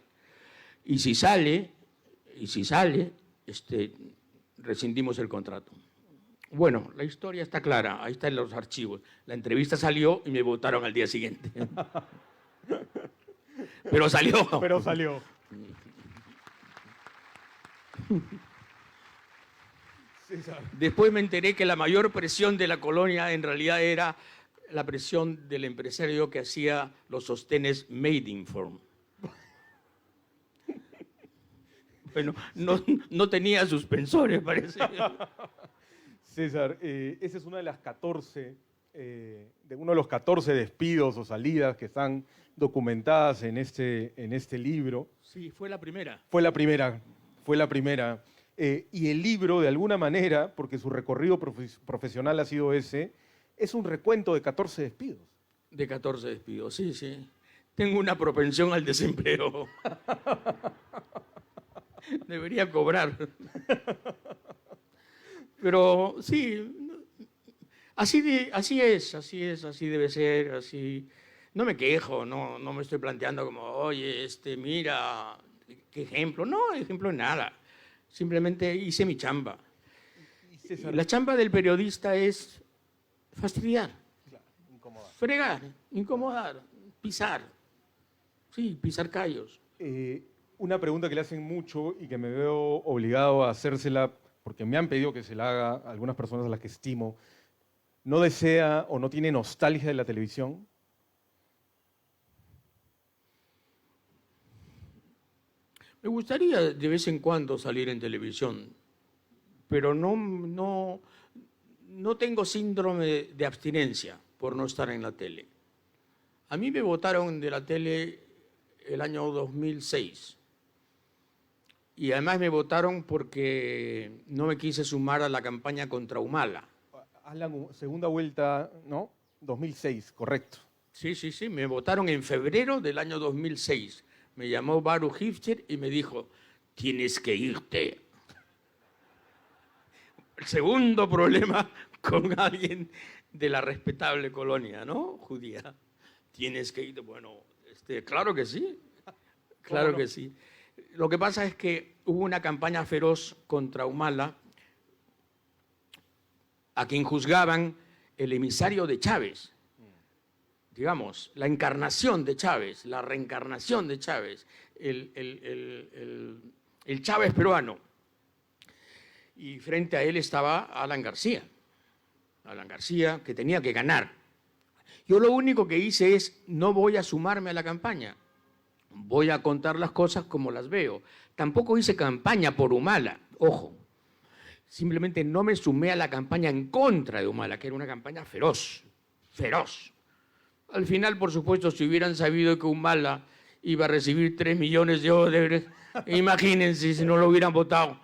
Y si sale, rescindimos el contrato. Bueno, la historia está clara, ahí están los archivos. La entrevista salió y me votaron al día siguiente. Pero salió. Pero salió. Después me enteré que la mayor presión de la colonia en realidad era la presión del empresario que hacía los sostenes Made in Form. Bueno, no tenía suspensores, parece. César, esa es una de las 14, uno de los 14 despidos o salidas que están documentadas en este libro. Sí, fue la primera. Fue la primera. Y el libro, de alguna manera, porque su recorrido profesional ha sido ese, es un recuento de 14 despidos. De 14 despidos, sí. tengo una propensión al desempleo. Debería cobrar. Pero sí, así debe ser, así. No me quejo, no me estoy planteando como, oye, mira, qué ejemplo. No, ejemplo nada. Simplemente hice mi chamba. La chamba del periodista es fastidiar, Incomodar. fregar, incomodar, pisar. Sí, pisar callos. Una pregunta que le hacen mucho y que me veo obligado a hacérsela porque me han pedido que se la haga a algunas personas a las que estimo. ¿No desea o no tiene nostalgia de la televisión? Me gustaría de vez en cuando salir en televisión, pero no tengo síndrome de abstinencia por no estar en la tele. A mí me votaron de la tele el año 2006 y además me votaron porque no me quise sumar a la campaña contra Humala. Alan, segunda vuelta, ¿no? 2006, correcto. Sí, me votaron en febrero del año 2006. Me llamó Baruch Hifter y me dijo, tienes que irte. El segundo problema con alguien de la respetable colonia, ¿no? Judía. Tienes que irte. Bueno, claro que sí. Claro que sí. Lo que pasa es que hubo una campaña feroz contra Humala, a quien juzgaban el emisario de Chávez. Digamos, la encarnación de Chávez, la reencarnación de Chávez, el Chávez peruano. Y frente a él estaba Alan García, que tenía que ganar. Yo lo único que hice es, no voy a sumarme a la campaña, voy a contar las cosas como las veo. Tampoco hice campaña por Humala, ojo. Simplemente no me sumé a la campaña en contra de Humala, que era una campaña feroz. Al final, por supuesto, si hubieran sabido que Humala iba a recibir 3 millones de dólares, imagínense si no lo hubieran votado,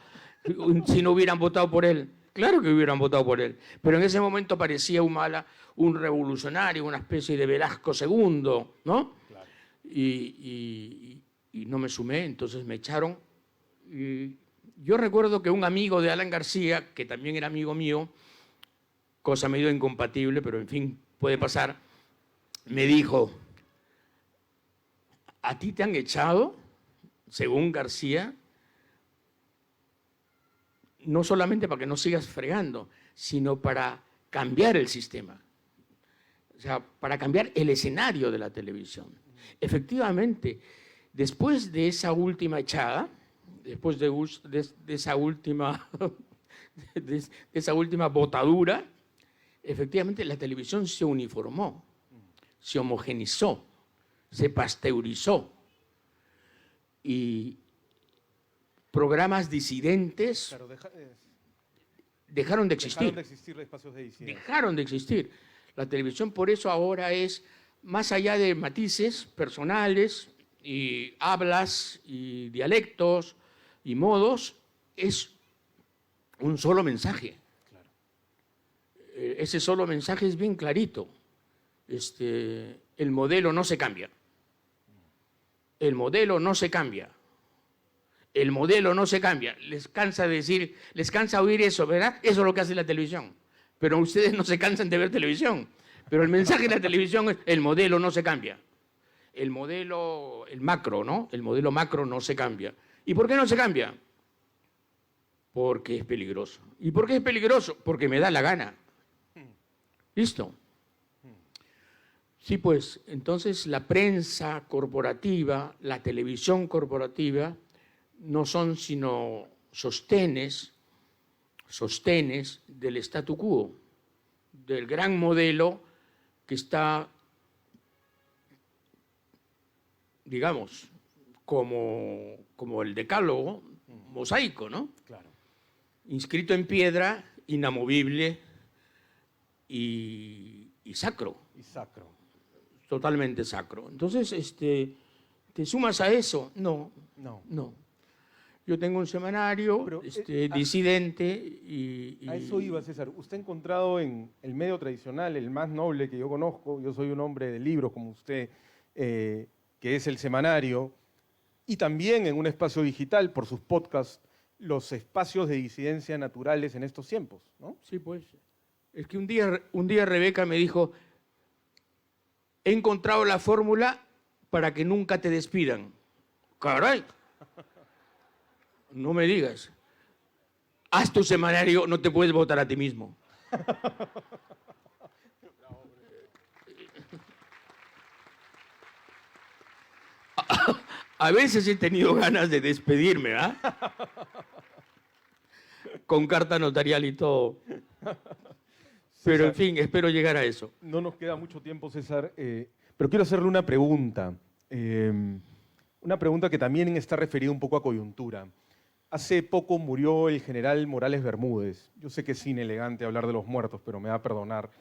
si no hubieran votado por él. Claro que hubieran votado por él, pero en ese momento parecía Humala un revolucionario, una especie de Velasco II, ¿no? Claro. Y no me sumé, entonces me echaron. Y yo recuerdo que un amigo de Alan García, que también era amigo mío, cosa medio incompatible, pero en fin, puede pasar, me dijo, ¿a ti te han echado, según García, no solamente para que no sigas fregando, sino para cambiar el sistema? O sea, para cambiar el escenario de la televisión. Efectivamente, después de esa última echada, después de esa última botadura, efectivamente la televisión se uniformó, se homogenizó, se pasteurizó y programas disidentes Claro, dejaron de existir. Dejaron de existir espacios de disidencia. Dejaron de existir. La televisión por eso ahora es, más allá de matices personales y hablas y dialectos y modos, es un solo mensaje. Claro. Ese solo mensaje es bien clarito. El modelo no se cambia. El modelo no se cambia. El modelo no se cambia. Les cansa oír eso, ¿verdad? Eso es lo que hace la televisión. Pero ustedes no se cansan de ver televisión. Pero el mensaje de la televisión es, el modelo no se cambia. El macro, ¿no? El modelo macro no se cambia. ¿Y por qué no se cambia? Porque es peligroso. ¿Y por qué es peligroso? Porque me da la gana. ¿Listo? Sí, pues, entonces la prensa corporativa, la televisión corporativa, no son sino sostenes del statu quo, del gran modelo que está, digamos, como el decálogo mosaico, ¿no? Claro. Inscrito en piedra, inamovible y sacro. Y sacro. Totalmente sacro. Entonces, ¿te sumas a eso? No. Yo tengo un semanario Pero, disidente y... A eso iba, César. Usted ha encontrado en el medio tradicional, el más noble que yo conozco, yo soy un hombre de libros como usted, que es el semanario, y también en un espacio digital, por sus podcasts, los espacios de disidencia naturales en estos tiempos, ¿no? Sí, pues. Es que un día Rebeca me dijo, he encontrado la fórmula para que nunca te despidan. ¡Caray! No me digas. Haz tu semanario, no te puedes votar a ti mismo. A veces he tenido ganas de despedirme, ¿ah? Con carta notarial y todo. Pero, en fin, espero llegar a eso. No nos queda mucho tiempo, César, pero quiero hacerle una pregunta. Una pregunta que también está referida un poco a coyuntura. Hace poco murió el general Morales Bermúdez. Yo sé que es inelegante hablar de los muertos, pero me va a perdonar.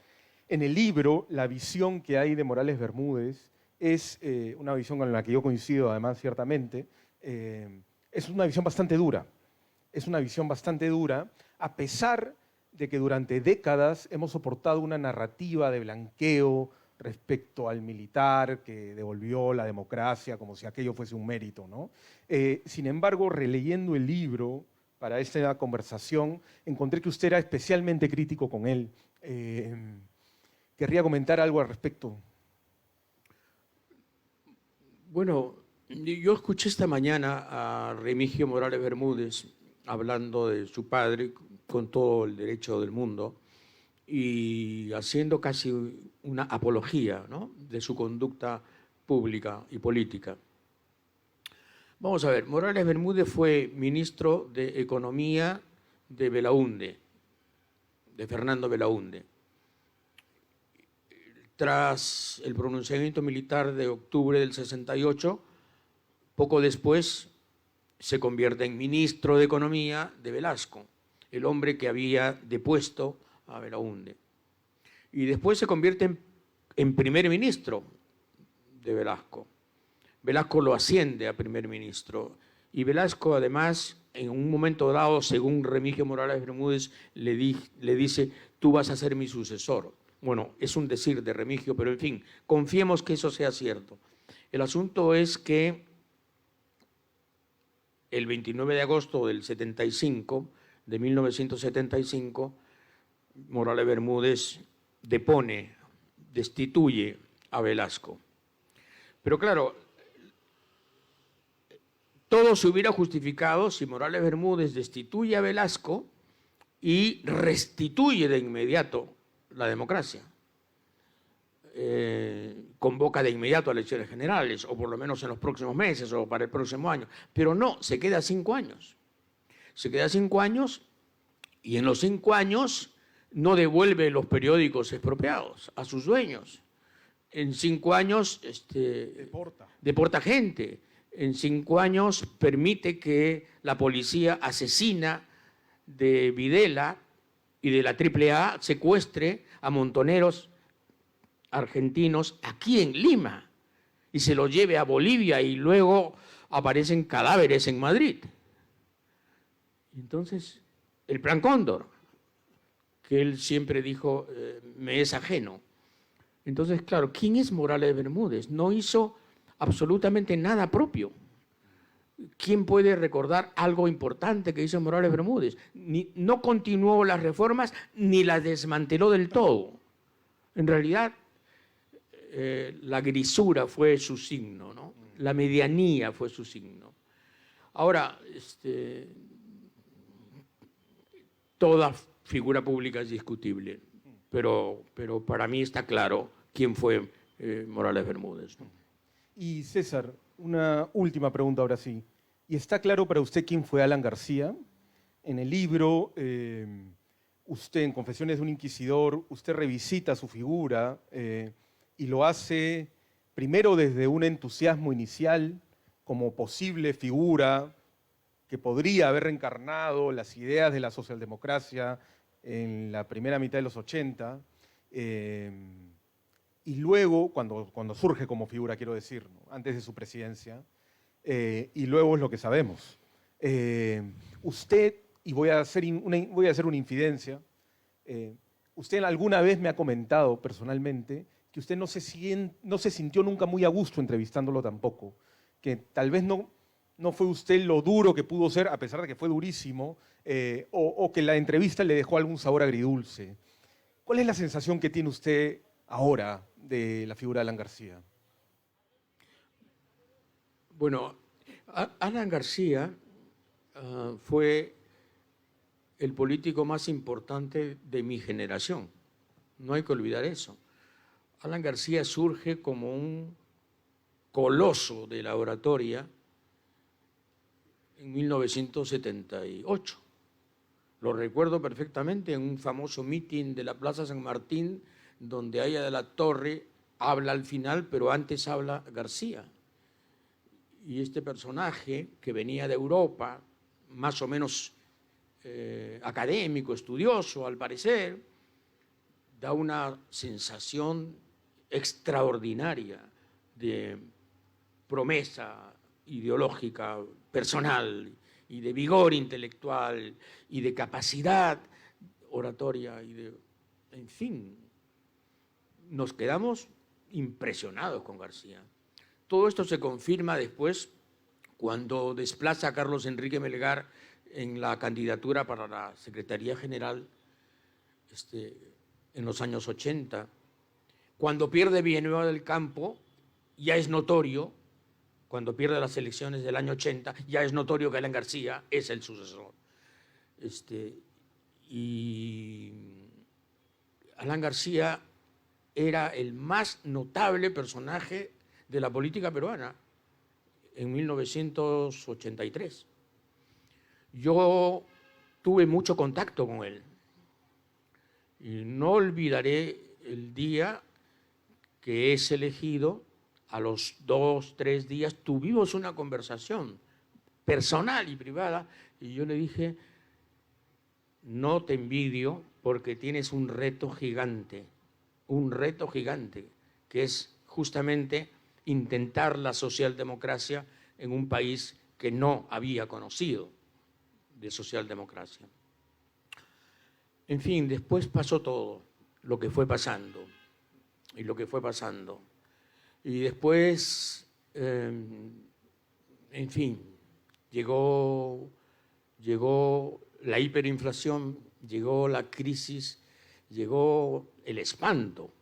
En el libro, la visión que hay de Morales Bermúdez es una visión con la que yo coincido, además, ciertamente. Es una visión bastante dura. Es una visión bastante dura, a pesar de que durante décadas hemos soportado una narrativa de blanqueo respecto al militar que devolvió la democracia como si aquello fuese un mérito, ¿no? Sin embargo, releyendo el libro para esta conversación, encontré que usted era especialmente crítico con él. ¿Querría comentar algo al respecto? Bueno, yo escuché esta mañana a Remigio Morales Bermúdez hablando de su padre con todo el derecho del mundo y haciendo casi una apología, ¿no?, de su conducta pública y política. Vamos a ver, Morales Bermúdez fue ministro de Economía de Belaúnde, de Fernando Belaúnde. Tras el pronunciamiento militar de octubre del 68, poco después se convierte en ministro de Economía de Velasco, el hombre que había depuesto a Belaúnde. Y después se convierte en primer ministro de Velasco. Velasco lo asciende a primer ministro. Y Velasco, además, en un momento dado, según Remigio Morales Bermúdez, le dice, tú vas a ser mi sucesor. Bueno, es un decir de Remigio, pero en fin, confiemos que eso sea cierto. El asunto es que el 29 de agosto del 75, de 1975, Morales Bermúdez destituye a Velasco. Pero claro, todo se hubiera justificado si Morales Bermúdez destituye a Velasco y restituye de inmediato la democracia. Convoca de inmediato a elecciones generales, o por lo menos en los próximos meses, o para el próximo año. Pero no, se queda 5 años. Se queda 5 años y en los 5 años no devuelve los expropiados a sus dueños. En 5 años deporta gente. En 5 años permite que la policía asesina de Videla y de la AAA secuestre a montoneros argentinos aquí en Lima y se los lleve a Bolivia y luego aparecen cadáveres en Madrid. Entonces, el Plan Cóndor, que él siempre dijo, me es ajeno. Entonces, claro, ¿quién es Morales Bermúdez? No hizo absolutamente nada propio. ¿Quién puede recordar algo importante que hizo Morales Bermúdez? No continuó las reformas ni las desmanteló del todo. En realidad, la grisura fue su signo, ¿no? La medianía fue su signo. Ahora, toda figura pública es discutible, pero para mí está claro quién fue Morales Bermúdez, ¿no? Y César, una última pregunta ahora sí. ¿Y está claro para usted quién fue Alan García? En el libro, usted, en Confesiones de un Inquisidor, usted revisita su figura y lo hace primero desde un entusiasmo inicial como posible figura que podría haber reencarnado las ideas de la socialdemocracia en la primera mitad de los 80, y luego, cuando surge como figura, quiero decir, ¿no?, antes de su presidencia, y luego es lo que sabemos. Usted, y voy a hacer una infidencia, usted alguna vez me ha comentado personalmente que usted no se sintió nunca muy a gusto entrevistándolo tampoco, que tal vez no fue usted lo duro que pudo ser, a pesar de que fue durísimo, o que la entrevista le dejó algún sabor agridulce. ¿Cuál es la sensación que tiene usted ahora de la figura de Alan García? Bueno, Alan García fue el político más importante de mi generación. No hay que olvidar eso. Alan García surge como un coloso de la oratoria en 1978. Lo recuerdo perfectamente en un famoso mitin de la Plaza San Martín, donde Aya de la Torre habla al final, pero antes habla García. Y este personaje que venía de Europa, más o menos académico, estudioso al parecer, da una sensación extraordinaria de promesa ideológica, personal, y de vigor intelectual, y de capacidad oratoria, en fin, nos quedamos impresionados con García. Todo esto se confirma después cuando desplaza a Carlos Enrique Melgar en la candidatura para la Secretaría General en los años 80. Cuando pierde Villanueva del Campo, ya es notorio, cuando pierde las elecciones del año 80, ya es notorio que Alan García es el sucesor. Y Alan García era el más notable personaje de la política peruana en 1983. Yo tuve mucho contacto con él y no olvidaré el día que es elegido. A los 2, 3 días tuvimos una conversación personal y privada y yo le dije: no te envidio porque tienes un reto gigante, que es justamente intentar la socialdemocracia en un país que no había conocido de socialdemocracia. En fin, después pasó todo lo que fue pasando y lo que fue pasando. Y después, en fin, llegó la hiperinflación, llegó la crisis, llegó el espanto.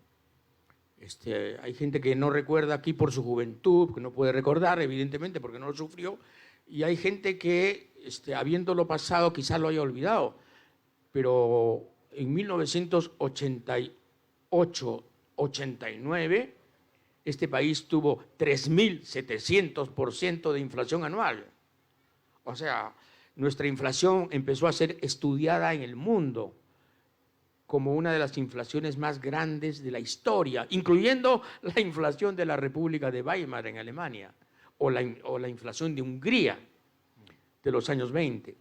Hay gente que no recuerda aquí por su juventud, que no puede recordar, evidentemente, porque no lo sufrió, y hay gente que, habiéndolo pasado, quizás lo haya olvidado. Pero en 1988-89, este país tuvo 3.700% de inflación anual. O sea, nuestra inflación empezó a ser estudiada en el mundo como una de las inflaciones más grandes de la historia, incluyendo la inflación de la República de Weimar en Alemania o la inflación de Hungría de los años 20.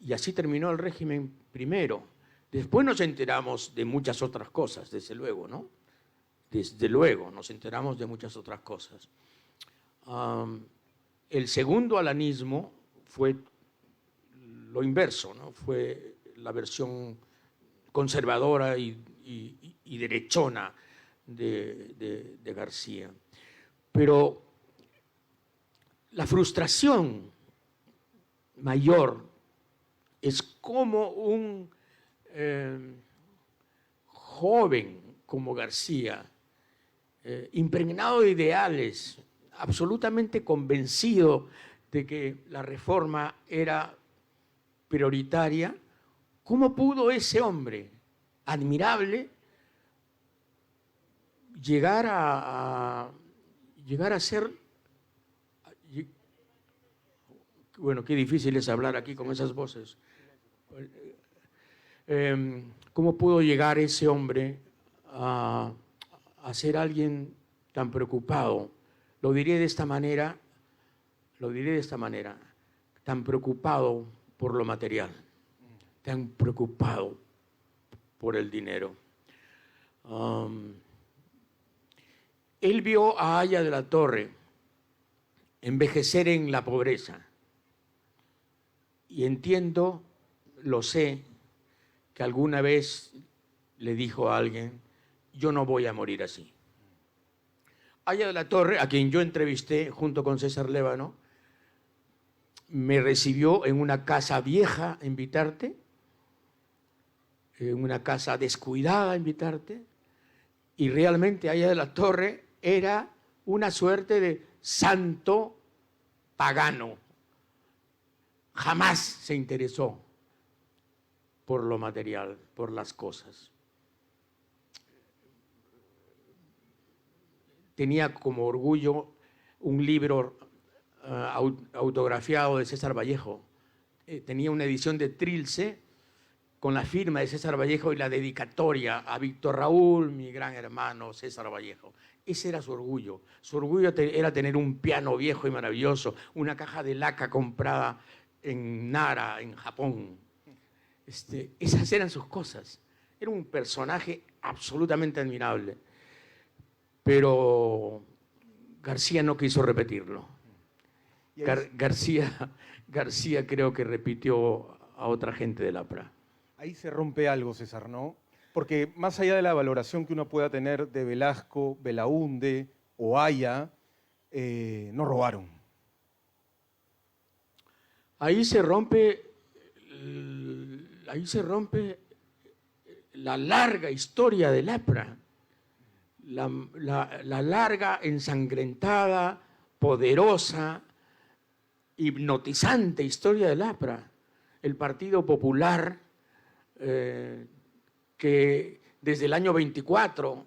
Y así terminó el régimen primero. Después nos enteramos de muchas otras cosas, desde luego, ¿no? Desde luego, nos enteramos de muchas otras cosas. El segundo alanismo fue lo inverso, ¿no? Fue la versión conservadora y derechona de García. Pero la frustración mayor es como un joven como García, impregnado de ideales, absolutamente convencido de que la reforma era prioritaria, ¿cómo pudo ese hombre admirable llegar a ser... Bueno, qué difícil es hablar aquí con esas voces. ¿Cómo pudo llegar ese hombre a ser alguien tan preocupado? Lo diré de esta manera, tan preocupado por lo material, tan preocupado por el dinero. Él vio a Aya de la Torre envejecer en la pobreza. Y entiendo, lo sé, que alguna vez le dijo a alguien: yo no voy a morir así. Haya de la Torre, a quien yo entrevisté junto con César Lévano, me recibió en una casa vieja en Vitarte, en una casa descuidada en Vitarte, y realmente Haya de la Torre era una suerte de santo pagano. Jamás se interesó por lo material, por las cosas. Tenía como orgullo un libro autografiado de César Vallejo. Tenía una edición de Trilce con la firma de César Vallejo y la dedicatoria a Víctor Raúl, mi gran hermano César Vallejo. Ese era su orgullo. Su orgullo era tener un piano viejo y maravilloso, una caja de laca comprada en Nara, en Japón. Esas eran sus cosas. Era un personaje absolutamente admirable. Pero García no quiso repetirlo. García creo que repitió a otra gente del APRA. Ahí se rompe algo, César, ¿no? Porque más allá de la valoración que uno pueda tener de Velasco, Belaúnde o Haya, no robaron. Ahí se rompe la larga historia del APRA, la larga, ensangrentada, poderosa, hipnotizante historia del APRA. El Partido Popular, que desde el año 24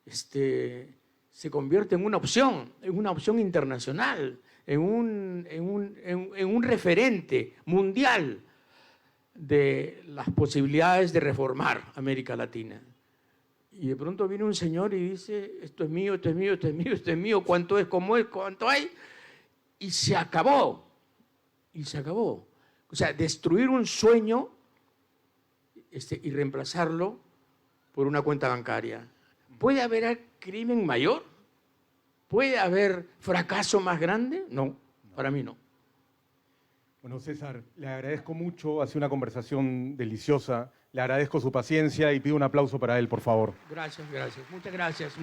se convierte en una opción internacional, en un referente mundial de las posibilidades de reformar América Latina. Y de pronto viene un señor y dice: esto es mío, esto es mío, esto es mío, esto es mío, cuánto es, cómo es, cuánto hay, y se acabó. Y se acabó. O sea, destruir un sueño y reemplazarlo por una cuenta bancaria. ¿Puede haber crimen mayor? ¿Puede haber fracaso más grande? No, para mí no. Bueno, César, le agradezco mucho, ha sido una conversación deliciosa, le agradezco su paciencia y pido un aplauso para él, por favor. Gracias, muchas gracias.